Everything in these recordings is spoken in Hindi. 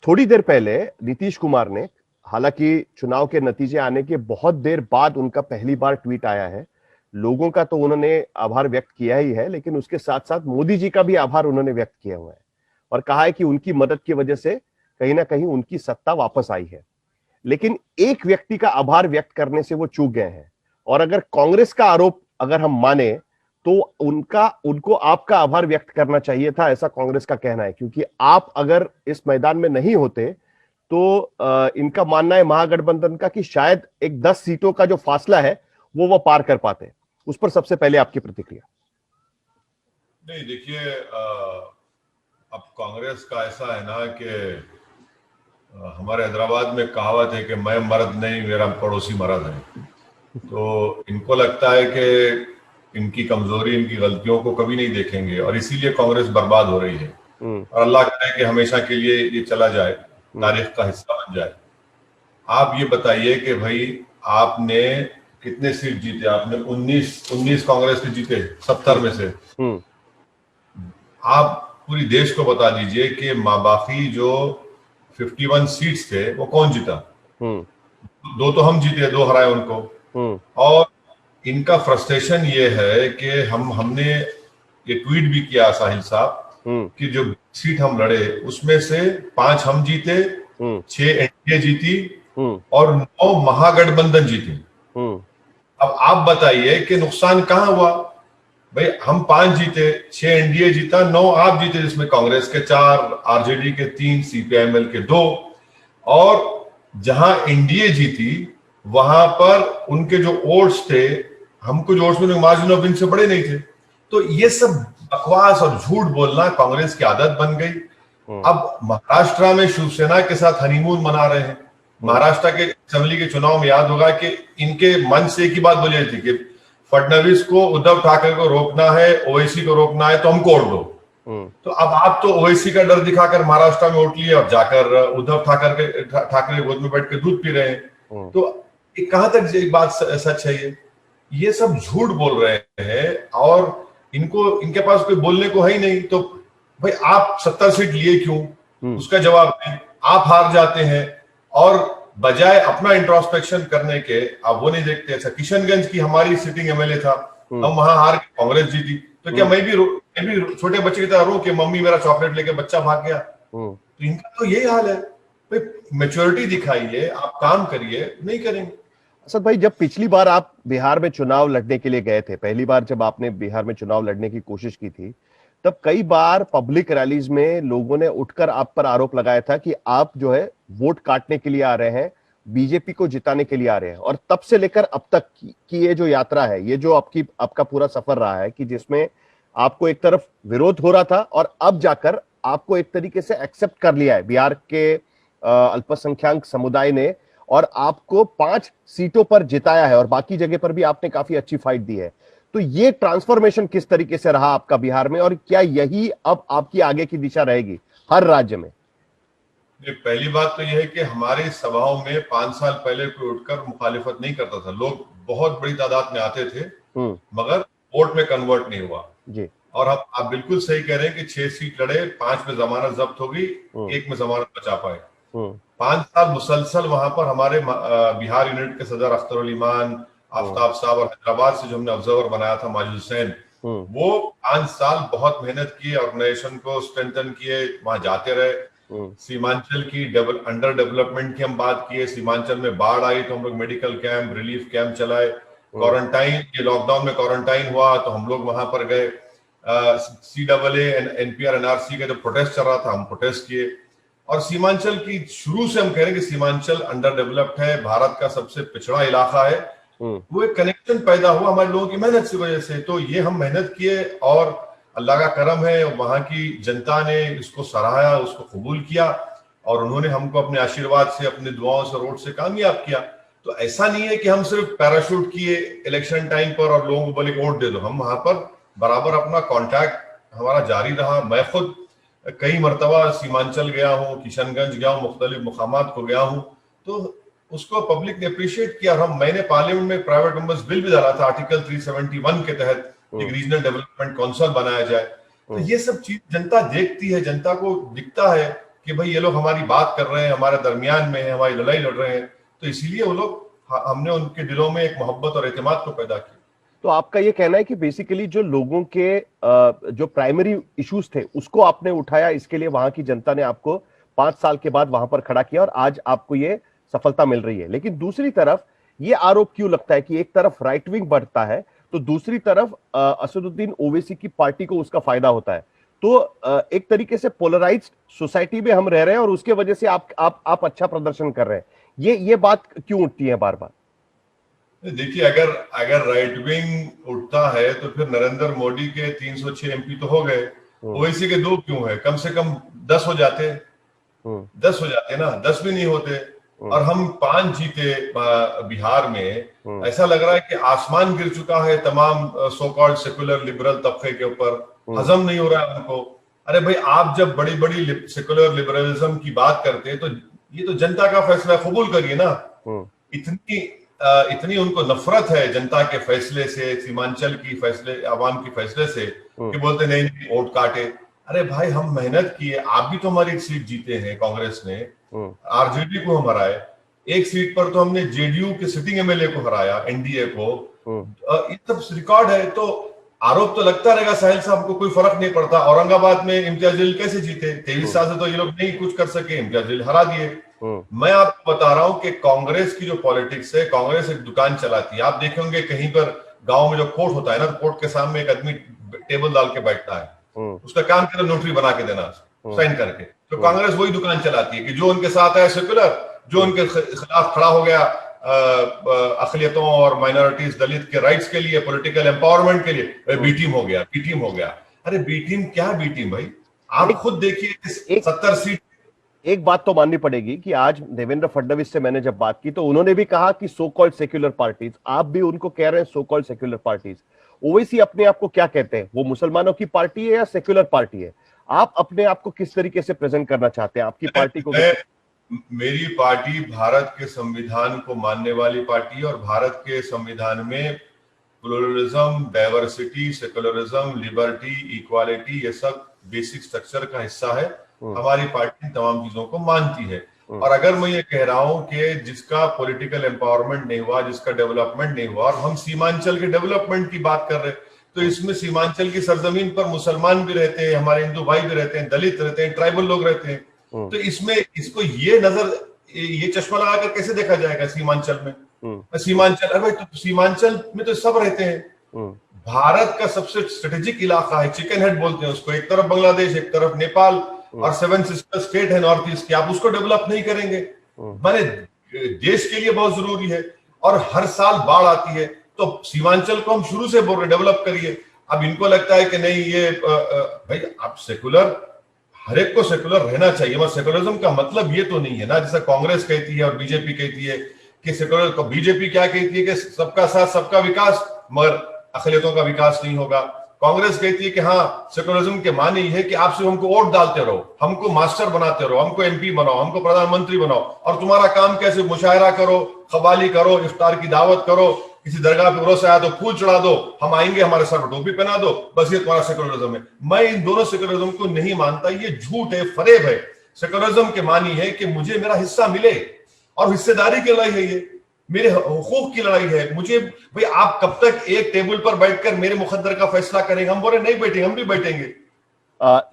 थोड़ी देर पहले नीतीश कुमार ने, हालांकि चुनाव के नतीजे आने के बहुत देर बाद उनका पहली बार ट्वीट आया है। लोगों का तो उन्होंने आभार व्यक्त किया ही है, लेकिन उसके साथ साथ मोदी जी का भी आभार उन्होंने व्यक्त किया हुआ है और कहा है कि उनकी मदद की वजह से कहीं ना कहीं उनकी सत्ता वापस आई है। लेकिन एक व्यक्ति का आभार व्यक्त करने से वो चूक गए हैं। और अगर कांग्रेस का आरोप अगर हम माने तो उनको आपका आभार व्यक्त करना चाहिए था, ऐसा कांग्रेस का कहना है, क्योंकि आप अगर इस मैदान में नहीं होते तो इनका मानना है महागठबंधन का कि शायद एक 10 सीटों का जो फासला है वो पार कर पाते। उस पर सबसे पहले आपकी प्रतिक्रिया। नहीं, देखिए, अब कांग्रेस का ऐसा है ना कि हमारे हैदराबाद में कहावत है कि मैं मर्द नहीं, मेरा पड़ोसी मर्द है। तो इनको लगता है कि इनकी कमजोरी, इनकी गलतियों को कभी नहीं देखेंगे और इसीलिए कांग्रेस बर्बाद हो रही है। और अल्लाह करे कि हमेशा के लिए ये चला जाए, तारीख का हिस्सा बन जाए। आप ये बताइए कि भाई आपने कितने सीट जीते? आपने 19 कांग्रेस के जीते 70 में से। आप पूरी देश को बता दीजिए कि बाकी जो 51 सीट्स थे वो कौन जीता? 2 तो हम जीते, 2 हराए उनको। और इनका फ्रस्ट्रेशन ये है कि हमने ये ट्वीट भी किया साहिल साहब कि जो सीट हम लड़े उसमें से 5 हम जीते, 6 एनडीए जीती और 9 महागठबंधन जीती। अब आप बताइए कि नुकसान कहां हुआ? भाई हम 5 जीते, 6 एनडीए जीता, 9 आप जीते, जिसमें कांग्रेस के 4, आरजेडी के 3, सीपीआईएमएल के 2। और जहां एनडीए जीती वहां पर उनके जो वोट्स थे, हमको जो वोट्स मिले मार्जिन ऑफ विन से बड़े नहीं थे। तो ये सब बकवास और झूठ बोलना कांग्रेस की आदत बन गई। अब महाराष्ट्र में शिवसेना के साथ हनीमून मना रहे हैं। महाराष्ट्र के असेंबली के चुनाव में याद होगा कि इनके मन से एक ही बात बोली थी कि फडणवीस को, उद्धव ठाकरे को रोकना है, ओवैसी को रोकना है तो हमको वोट दो। तो अब आप तो ओवैसी का डर दिखाकर महाराष्ट्र में वोट लिए और जाकर उद्धव ठाकरे गोद में बैठ के दूध पी रहे हैं। तो कहां तक ये बात सच है? ये सब झूठ बोल रहे हैं और इनके पास कोई बोलने को है ही नहीं। तो भाई आप 70 सीट लिए क्यों? उसका जवाब दें। आप हार जाते हैं और बजाय अपना इंट्रोस्पेक्शन करने के आप वो नहीं देखते। अच्छा, किशनगंज की हमारी सिटिंग एमएलए था, हम वहां हार के कांग्रेस जीती, तो क्या मैं भी छोटे बच्चे की तरह रो कि मम्मी मेरा चॉकलेट लेके बच्चा भाग गया? तो इनका तो यही हाल है। भाई मैच्योरिटी दिखाइए, आप काम करिए, नहीं करेंगे। असद भाई, जब पिछली बार आप बिहार में चुनाव लड़ने के लिए गए थे, पहली बार जब आपने बिहार में चुनाव लड़ने की कोशिश की थी, तब कई बार पब्लिक रैलीज में लोगों ने उठकर आप पर आरोप लगाया था कि आप जो है वोट काटने के लिए आ रहे हैं, बीजेपी को जिताने के लिए आ रहे हैं। और तब से लेकर अब तक की ये जो यात्रा है, ये जो आपका पूरा सफर रहा है कि जिसमें आपको एक तरफ विरोध हो रहा था और अब जाकर आपको एक तरीके से एक्सेप्ट कर लिया है बिहार के अल्पसंख्यक समुदाय ने और आपको 5 सीटों पर जिताया है और बाकी जगह पर भी आपने काफी अच्छी फाइट दी है। तो ये ट्रांसफॉर्मेशन किस तरीके से रहा आपका बिहार में और क्या यही अब आपकी आगे की दिशा रहेगी हर राज्य में? पहली बात तो यह है कि हमारी सभाओं में 5 साल पहले कोई उठकर मुखालिफत नहीं करता था। लोग बहुत बड़ी तादाद में आते थे मगर वोट में कन्वर्ट नहीं हुआ जी। और आप बिल्कुल सही कह रहे हैं कि 6 सीट लड़े, 5 में जमानत जब्त हो गई, 1 में जमानत बचा पाए। 5 साल मुसलसल वहां पर हमारे बिहार यूनिट के सदर अख्तर अली मान, आफ्ताब साहब और हैदराबाद से जो हमने ऑब्जर्वर बनाया था माजिद हुसैन, वो 5 साल बहुत मेहनत की, ऑर्गेनाइजेशन को स्ट्रेंथन किए, वहां जाते रहे। सीमांचल की अंडर डेवलपमेंट की हम बात किए। सीमांचल में बाढ़ आई तो हम लोग मेडिकल कैंप, रिलीफ कैंप चलाए। क्वारंटाइन, ये लॉकडाउन में क्वारंटाइन हुआ तो हम लोग वहां पर गए। CAA NPR NRC का जो प्रोटेस्ट चल रहा था, हम प्रोटेस्ट किए। और सीमांचल की शुरू से हम कह रहे हैं कि सीमांचल अंडर डेवलप्ड है, भारत का सबसे पिछड़ा इलाका है। वो एक कनेक्शन पैदा हुआ हमारे लोगों की मेहनत की वजह से। तो ये हम मेहनत किए और अल्लाह का करम है, वहां की जनता ने इसको सराहा, उसको कबूल किया और उन्होंने हमको अपने आशीर्वाद से, अपनी दुआओं से, वोट से कामयाब किया। तो ऐसा नहीं है कि हम सिर्फ पैराशूट किए इलेक्शन टाइम पर और लोगों को बोले वोट दे दो। हम वहां पर बराबर अपना कॉन्टैक्ट हमारा जारी रहा। मैं खुद कई मरतबा सीमांचल गया हूँ, किशनगंज गया हूँ, मुख्तलिफ मुकामात को गया हूँ, तो उसको पब्लिक ने अप्रिशिएट किया। मैंने पार्लियामेंट में प्राइवेट मेंबर्स बिल भी डाला था, आर्टिकल 371 के तहत एक रीजनल डेवलपमेंट काउंसिल बनाया जाए। तो ये सब चीज जनता देखती है, जनता को दिखता है कि भाई ये लोग हमारी बात कर रहे हैं, हमारे दरमियान में है, हमारी लड़ाई लड़ रहे हैं, तो इसीलिए वो लोग, हमने उनके दिलों में एक मोहब्बत और एतमाद को पैदा किया। तो आपका ये कहना है कि बेसिकली जो लोगों के जो प्राइमरी इश्यूज थे उसको आपने उठाया, इसके लिए वहां की जनता ने आपको 5 साल के बाद वहां पर खड़ा किया और आज आपको ये सफलता मिल रही है। लेकिन दूसरी तरफ ये आरोप क्यों लगता है कि एक तरफ राइट विंग बढ़ता है तो दूसरी तरफ असदुद्दीन ओवैसी की पार्टी को उसका फायदा होता है? तो एक तरीके से पोलराइज्ड सोसाइटी में हम रह रहे हैं और उसके वजह से आप अच्छा प्रदर्शन कर रहे हैं, ये बात क्यों उठती है बार बार? देखिए, अगर राइट विंग उठता है तो फिर नरेंद्र मोदी के 306 एमपी तो हो गए, ओवैसी के 2 क्यों है? कम से कम 10 हो जाते, 10 हो जाते ना, 10 भी नहीं होते। और हम 5 जीते बिहार में। ऐसा लग रहा है कि आसमान गिर चुका है तमाम सो कॉल्ड सेकुलर लिबरल तबके के ऊपर, हजम नहीं हो रहा है उनको। अरे भाई, आप जब बड़ी बड़ी सेकुलर लिबरलिज्म की बात करते हैं तो ये तो जनता का फैसला, कबूल करिए ना। इतनी उनको नफरत है जनता के फैसले से, सीमांचल की फैसले, आवाम की फैसले से, कि बोलते नहीं वोट काटे। अरे भाई, हम मेहनत किए, आप भी तो हमारी सीट जीते हैं, कांग्रेस ने आरजेडी को हम हराए, एक सीट पर तो हमने जेडीयू के सिटिंग एमएलए को हराया, एनडीए को। ये सब रिकॉर्ड है। तो आरोप तो लगता रहेगा साहिल साहब को, कोई फर्क नहीं पड़ता। औरंगाबाद में इम्तियाज जलील कैसे जीते? 23 साल से तो ये लोग नहीं कुछ कर सके, इम्तियाज जलील हरा दिए। मैं आपको बता रहा हूं कि कांग्रेस की जो पॉलिटिक्स है, कांग्रेस एक दुकान चलाती है। आप देखेंगे कहीं पर गांव में जो कोर्ट होता है ना, कोर्ट के सामने एक आदमी टेबल डाल के बैठता है, उसका काम केवल नोटरी बना के देना, साइन करके। तो कांग्रेस वही दुकान चलाती है कि जो उनके साथ है सेकुलर, जो उनके खिलाफ खड़ा हो गया अकलियतों और माइनॉरिटीज, दलित के राइट्स के लिए, पॉलिटिकल एम्पावरमेंट के लिए, बी टीम हो गया, बी टीम हो गया। अरे बी टीम क्या बी टीम भाई? आप खुद देखिए, 70 सीट। एक बात तो माननी पड़ेगी कि आज देवेंद्र फडणवीस से मैंने जब बात की तो उन्होंने भी कहा कि सो कॉल्ड सेक्युलर पार्टीज, आप भी उनको कह रहे हैं so called secular parties. Owaisi अपने आप को क्या कहते हैं? वो मुसलमानों की पार्टी है या सेक्युलर पार्टी है? आप अपने आप को किस तरीके से प्रेजेंट करना चाहते हैं? आपकी पार्टी को? मेरी पार्टी भारत के संविधान को मानने वाली पार्टी है और भारत के संविधान में pluralism, diversity, secularism, liberty, equality, ये सब बेसिक स्ट्रक्चर का हिस्सा है। हमारी पार्टी तमाम चीजों को मानती है। और अगर मैं ये कह रहा हूं कि जिसका पॉलिटिकल एम्पावरमेंट नहीं हुआ, जिसका डेवलपमेंट नहीं हुआ, और हम सीमांचल के डेवलपमेंट की बात कर रहे हैं, तो इसमें सीमांचल की सरजमीन पर मुसलमान भी रहते हैं, हमारे हिंदू भाई भी रहते हैं, दलित रहते हैं, ट्राइबल लोग रहते हैं। तो इसमें इसको ये चश्मा लगाकर कैसे देखा जाएगा सीमांचल में? सीमांचल, अरे भाई, तो सीमांचल में तो सब रहते हैं। भारत का सबसे स्ट्रेटेजिक इलाका है, चिकन हेड बोलते हैं उसको। एक तरफ बांग्लादेश, एक तरफ नेपाल, और 7 सिस्टर स्टेट है नॉर्थ ईस्ट की। आप उसको डेवलप नहीं करेंगे? माने देश के लिए बहुत जरूरी है। और हर साल बाढ़ आती है, तो सीमांचल को हम शुरू से बोल रहे डेवलप करिए। अब इनको लगता है कि नहीं, ये भाई आप सेकुलर, हर एक को सेकुलर रहना चाहिए, मगर सेकुलरिज्म का मतलब ये तो नहीं है ना, जैसा कांग्रेस कहती है और बीजेपी कहती है कि सेकुलर को। बीजेपी क्या कहती है कि सबका साथ सबका विकास, मगर अकलियतों का विकास नहीं होगा। कांग्रेस कहती है कि हाँ, सेकुलरिज्म के माने ये है कि आप सिर्फ हमको वोट डालते रहो, हमको मास्टर बनाते रहो, हमको एमपी बनाओ, हमको प्रधानमंत्री बनाओ, और तुम्हारा काम कैसे मुशायरा करो, कव्वाली करो, इफ्तार की दावत करो, किसी दरगाह पे रोज आया तो फूल चढ़ा दो, हम आएंगे, हमारे सर पर टोपी पहना दो, बस ये तुम्हारा सेकुलरिज्म है। मैं इन दोनों सेकुलरिज्म को नहीं मानता, ये झूठ है, फरेब है। सेकुलरिज्म के मानी है कि मुझे मेरा हिस्सा मिले, और हिस्सेदारी की लड़ाई है, ये मेरे हुकूक की लड़ाई है। मुझे भाई, आप कब तक एक टेबल पर बैठकर मेरे मुकद्दर का फैसला करेंगे? हम बोले नहीं बैठेंगे, हम भी बैठेंगे।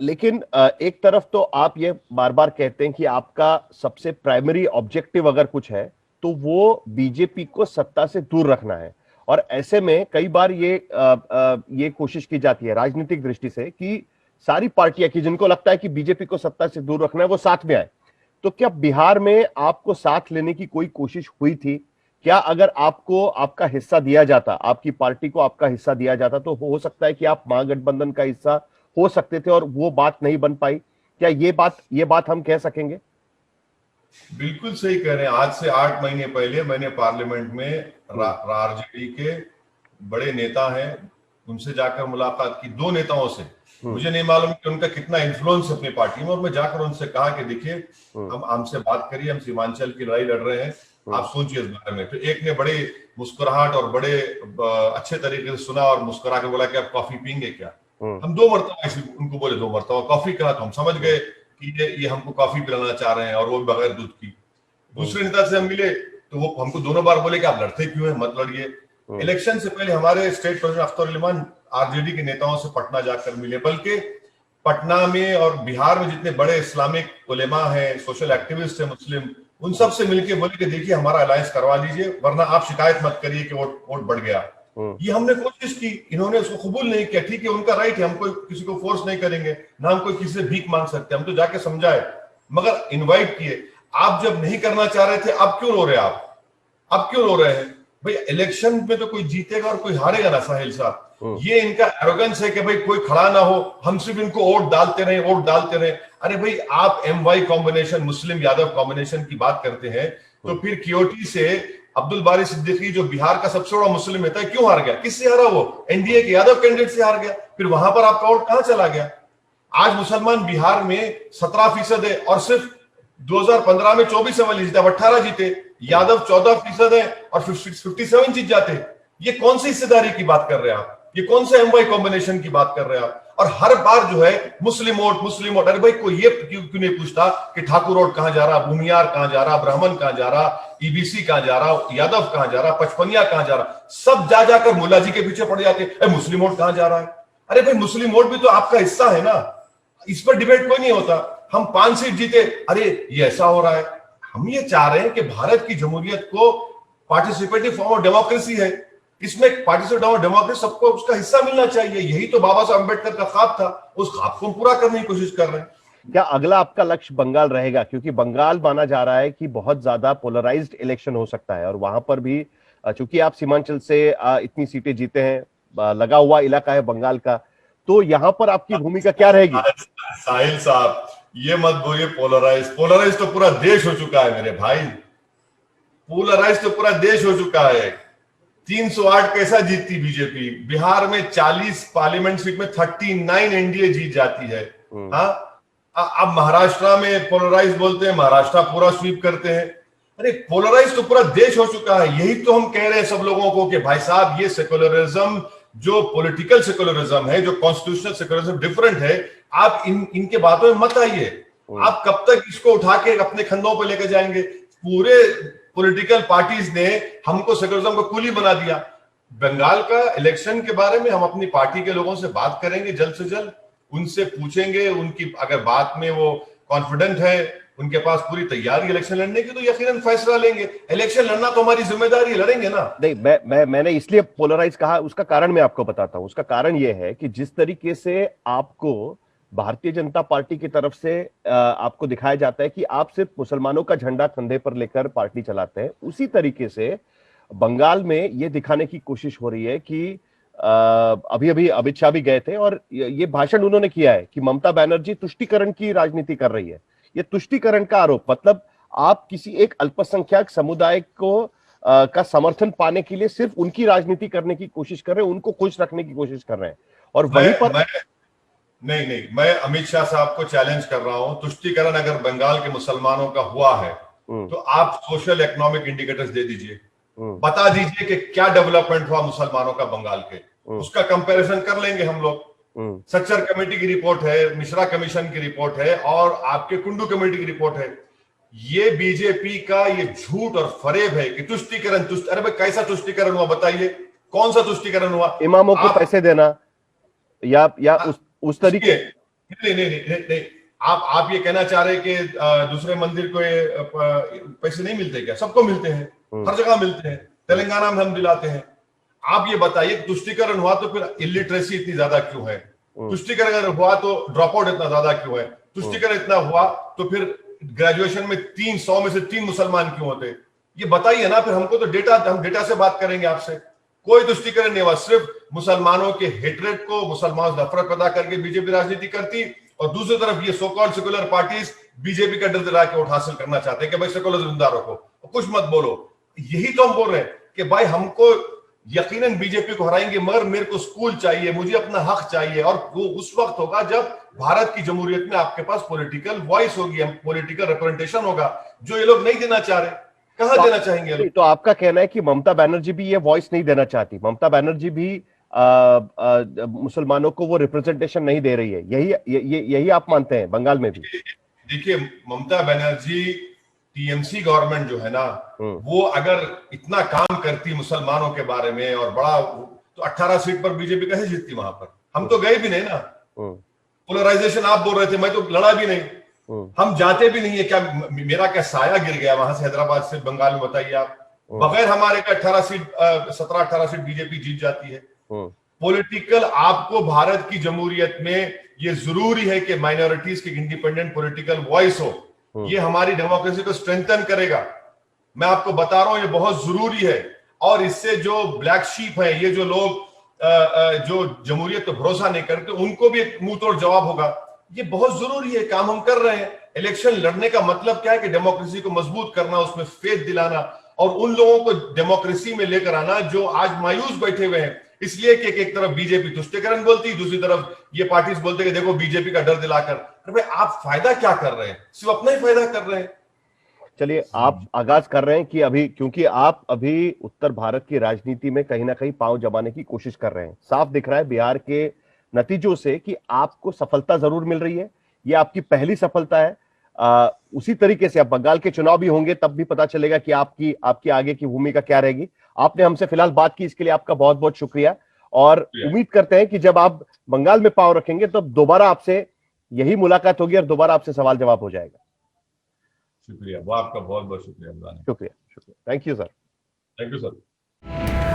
लेकिन एक तरफ तो आप ये बार बार कहते हैं कि आपका सबसे प्राइमरी ऑब्जेक्टिव अगर कुछ है तो वो बीजेपी को सत्ता से दूर रखना है। और ऐसे में कई बार ये कोशिश की जाती है राजनीतिक दृष्टि से कि सारी पार्टियां की जिनको लगता है कि बीजेपी को सत्ता से दूर रखना है वो साथ में आए। तो क्या बिहार में आपको साथ लेने की कोई कोशिश हुई थी? क्या अगर आपको आपका हिस्सा दिया जाता, आपकी पार्टी को आपका हिस्सा दिया जाता, तो हो सकता है कि आप महागठबंधन का हिस्सा हो सकते थे और वो बात नहीं बन पाई? क्या ये बात हम कह सकेंगे? बिल्कुल सही कह रहे हैं। आज से 8 महीने पहले मैंने पार्लियामेंट में आरजेडी के बड़े नेता हैं, उनसे जाकर मुलाकात की, 2 नेताओं से। मुझे नहीं मालूम कि उनका कितना इन्फ्लुएंस अपनी पार्टी में, और मैं जाकर उनसे कहा कि देखिए, हम हमसे बात करिए, हम सीमांचल की लड़ाई लड़ रहे हैं, आप सोचिए इस बारे में। तो एक ने बड़े मुस्कुराहट और बड़े अच्छे तरीके से सुना और मुस्कुरा के बोला कि आप कॉफी पीएंगे क्या? हम 2 मरतबा उनको बोले, 2 मरतबा कॉफी कहा, तो हम समझ गए कि ये हमको कॉफी पिलाना चाह रहे हैं और वो बगैर दूध की। दूसरे नेता से हम मिले तो वो हमको दोनों बार बोले कि आप लड़ते क्यों हैं, मत लड़िए। इलेक्शन से पहले हमारे स्टेट प्रेसिडेंट अख्तर उल आरजेडी के नेताओं से पटना जाकर मिले, बल्कि पटना में और बिहार में जितने बड़े इस्लामिक उलेमा हैं, सोशल एक्टिविस्ट हैं मुस्लिम, उन सब से मिलके बोले कि देखिए हमारा अलायंस करवा लीजिए, वरना आप शिकायत मत करिए कि वोट बढ़ गया। ये हमने कोशिश की, इन्होंने उसको कबूल नहीं किया। ठीक है, उनका राइट है, हम कोई किसी को फोर्स नहीं करेंगे, ना हम कोई किसी से भीख मांग सकते, हम तो जाके समझाए, मगर इनवाइट किए। आप जब नहीं करना चाह रहे थे, अब क्यों रो रहे आप? अब क्यों रो रहे हैं भाई? इलेक्शन में तो कोई जीतेगा और कोई हारेगा ना साहिल साहब। ये इनका एरोगेंस है कि भाई कोई खड़ा ना हो, हम सिर्फ इनको वोट डालते रहे, वोट डालते रहे। अरे भाई, आप MY combination, Muslim Yadav combination की बात करते हैं, तो फिर क्योटी से अब्दुल बारी सिद्दीकी जो बिहार का सबसे बड़ा मुस्लिम नेता है, क्यों हार गया? किससे हारा? वो NDA के यादव कैंडिडेट से हार गया। फिर वहां पर आपका वोट कहां चला गया? आज मुसलमान बिहार में 17% है और सिर्फ 2015 में 24 अवली जीते, 18 जीते। यादव 14% है और 57 जीत जाते। ये कौन सी हिस्सेदारी की बात कर रहे हैं आप? ये कौन से MY कॉम्बिनेशन की बात कर रहे हैं आप? और हर बार जो है मुस्लिम वोट, मुस्लिम वोट। अरे भाई, कोई ये क्यों नहीं पूछता कि ठाकुर वोट कहां जा रहा, भूमियार कहां जा रहा, ब्राह्मण कहां जा रहा, EBC कहां जा रहा, यादव कहां जा रहा, पचपनिया कहां जा रहा? सब जा जाकर मुल्ला जी के पीछे पड़ जाते, मुस्लिम वोट कहां जा रहा है? अरे भाई, मुस्लिम वोट भी तो आपका हिस्सा है ना, इस पर डिबेट कोई नहीं होता। हम 5 सीट जीते, अरे ये ऐसा हो रहा है। हम ये चाह रहे हैं कि भारत की जमहूरियत को पार्टिसिपेटिव फॉर्म ऑफ डेमोक्रेसी है, इसमें पार्टिसिपेटिव डेमोक्रेसी सबको उसका हिस्सा मिलना चाहिए। यही तो बाबा साहब अम्बेडकर का ख्वाब था, उस ख्वाब को हम पूरा करने की कोशिश कर रहे हैं। क्या अगला आपका लक्ष्य बंगाल रहेगा? क्योंकि बंगाल माना जा रहा है कि बहुत ज्यादा पोलराइज्ड इलेक्शन हो सकता है, और वहां पर भी चूंकि आप सीमांचल से इतनी सीटें जीते हैं, लगा हुआ इलाका है बंगाल का, तो यहां पर आपकी भूमिका क्या रहेगी? साहिल साहब, ये मत बोलिए पोलराइज तो पूरा देश हो चुका है मेरे भाई। पोलराइज तो पूरा देश हो चुका है। 308 कैसा जीतती बीजेपी? बिहार में 40 पार्लियामेंट सीट में 39 NDA जीत जाती है। हाँ, अब महाराष्ट्र में पोलराइज बोलते हैं, महाराष्ट्र पूरा स्वीप करते हैं। अरे पोलराइज तो पूरा देश हो चुका है। यही तो हम कह रहे हैं सब लोगों को कि भाई साहब, ये सेकुलरिज्म जो पॉलिटिकल सेकुलरिज्म है, जो कॉन्स्टिट्यूशनल सेकुलरिज्म डिफरेंट है, आप इनके बातों में मत आइए। आप कब तक इसको उठा के अपने कंधों पर लेकर जाएंगे? पूरे पॉलिटिकल पार्टीज ने हमको सेकुलरिज्म को कूली बना दिया। बंगाल का इलेक्शन के बारे में हम अपनी पार्टी के लोगों से बात करेंगे जल्द से जल्द, उनसे पूछेंगे, उनकी अगर बात में वो कॉन्फिडेंट है, उनके पास पूरी तैयारी इलेक्शन लड़ने की, तो यकीनन फैसला लेंगे। इलेक्शन लड़ना तो हमारी जिम्मेदारी है, लड़ेंगे ना। नहीं, मैंने इसलिए पोलराइज कहा, उसका कारण मैं आपको बताता हूं। उसका कारण यह है कि जिस तरीके से आपको भारतीय जनता पार्टी की तरफ से आपको दिखाया जाता है कि आप सिर्फ मुसलमानों का झंडा कंधे पर लेकर पार्टी चलाते हैं, उसी तरीके से बंगाल में यह दिखाने की कोशिश हो रही है कि अभी अभी अमित शाह भी गए थे और ये भाषण उन्होंने किया है कि ममता बनर्जी तुष्टीकरण की राजनीति कर रही है। ये तुष्टीकरण का आरोप, मतलब आप किसी एक अल्पसंख्यक समुदाय को का समर्थन पाने के लिए सिर्फ उनकी राजनीति करने की कोशिश कर रहे हैं, उनको खुश रखने की कोशिश कर रहे हैं। और वहीं पर नहीं, मैं अमित शाह साहब को चैलेंज कर रहा हूं। तुष्टीकरण अगर बंगाल के मुसलमानों का हुआ है तो आप सोशल इकोनॉमिक इंडिकेटर्स दे दीजिए, बता दीजिए कि क्या डेवलपमेंट हुआ मुसलमानों का बंगाल के, उसका कंपैरिजन कर लेंगे हम लोग। सच्चर कमेटी की रिपोर्ट है, मिश्रा कमीशन की रिपोर्ट है और आपके कुंडू कमेटी की रिपोर्ट है। ये बीजेपी का ये झूठ और फरेब है कि तुष्टीकरण अरे भाई, कैसा तुष्टीकरण हुआ बताइए? कौन सा तुष्टीकरण हुआ? इमामों को पैसे देना या उस तरीके? नहीं, आप ये कहना चाह रहे कि दूसरे मंदिर को पैसे नहीं मिलते क्या? सबको मिलते हैं, हर जगह मिलते हैं, तेलंगाना में हम दिलाते हैं। आप ये बताइए, तुष्टीकरण हुआ तो फिर इलिटरेसी इतनी ज्यादा क्यों है? तुष्टीकरण अगर हुआ तो ड्रॉप आउट इतना ज्यादा क्यों है? तुष्टीकरण इतना हुआ तो फिर ग्रेजुएशन में 100 में से 3 मुसलमान क्यों होते? ये बताइए ना। फिर हमको तो हम डेटा से बात करेंगे आपसे। कोई तुष्टीकरण नहीं हुआ, सिर्फ मुसलमानों के हेट्रेड को, मुसलमानों से नफरत पैदा करके बीजेपी राजनीति करती, और दूसरी तरफ ये so called secular parties BJP का डर दिला के वोट हासिल करना चाहते हैं कि भाई सेकुलर जिंदा रखो, कुछ मत बोलो। यही तो हम बोल रहे हैं कि भाई हमको यकीनन बीजेपी को हराएंगे, मगर मेरे को स्कूल चाहिए, मुझे अपना हक चाहिए, और वो उस वक्त होगा जब भारत की जमहूरियत में आपके पास पॉलिटिकल वॉइस होगी, पॉलिटिकल रिप्रेजेंटेशन होगा, जो ये लोग नहीं देना चाह रहे। कहां देना चाहेंगे? तो आपका कहना है कि ममता बनर्जी भी ये वॉइस नहीं देना चाहती, ममता बनर्जी भी मुसलमानों को वो रिप्रेजेंटेशन नहीं दे रही है, यही आप मानते हैं बंगाल में भी? देखिए ममता बनर्जी टीएमसी गवर्नमेंट जो है ना, वो अगर इतना काम करती मुसलमानों के बारे में और बड़ा, तो 18 सीट पर बीजेपी कैसे जीतती वहां पर? हम तो गए भी नहीं ना। पोलराइजेशन आप बोल रहे थे, मैं तो लड़ा भी नहीं, हम जाते भी नहीं है। क्या मेरा क्या साया गिर गया वहां से हैदराबाद से बंगाल में? बताइए आप। बगैर हमारे का 18 सीट 17-18 सीट बीजेपी जीत जाती है। पॉलिटिकल, आपको भारत की जमहूरियत में ये जरूरी है कि माइनॉरिटीज की इंडिपेंडेंट पॉलिटिकल वॉइस हो। ये हमारी डेमोक्रेसी को स्ट्रेंथन करेगा। मैं आपको बता रहा हूं, ये बहुत जरूरी है। और इससे जो ब्लैक शीप है, ये जो लोग जो जमहूरियत पर भरोसा नहीं करते, उनको भी एक मुंह तोड़ जवाब होगा। ये बहुत जरूरी है, काम हम कर रहे हैं। इलेक्शन लड़ने का मतलब क्या है कि डेमोक्रेसी को मजबूत करना, उसमें फेथ दिलाना और उन लोगों को डेमोक्रेसी में लेकर आना जो आज मायूस बैठे हुए हैं। इसलिए कि एक तरफ बीजेपी तुष्टिकरण बोलती, दूसरी तरफ ये पार्टीज बोलते कि देखो बीजेपी का डर दिलाकर। अरे भाई, आप फायदा क्या कर रहे हैं? सिर्फ अपना ही फायदा कर रहे हैं। चलिए, आप आगाज कर रहे हैं कि अभी, क्योंकि आप अभी उत्तर भारत की राजनीति में कहीं ना कहीं पांव जमाने की कोशिश कर रहे हैं। साफ दिख रहा है बिहार के नतीजों से कि आपको सफलता जरूर मिल रही है। ये आपकी पहली सफलता है। उसी तरीके से अब बंगाल के चुनाव भी होंगे, तब भी पता चलेगा कि आपकी आगे की भूमिका क्या रहेगी। आपने हमसे फिलहाल बात की, इसके लिए आपका बहुत बहुत शुक्रिया। और उम्मीद करते हैं कि जब आप बंगाल में पांव रखेंगे तो दोबारा आपसे यही मुलाकात होगी और दोबारा आपसे सवाल जवाब हो जाएगा। शुक्रिया, वो आपका बहुत बहुत शुक्रिया। शुक्रिया, thank you sir. Thank you sir.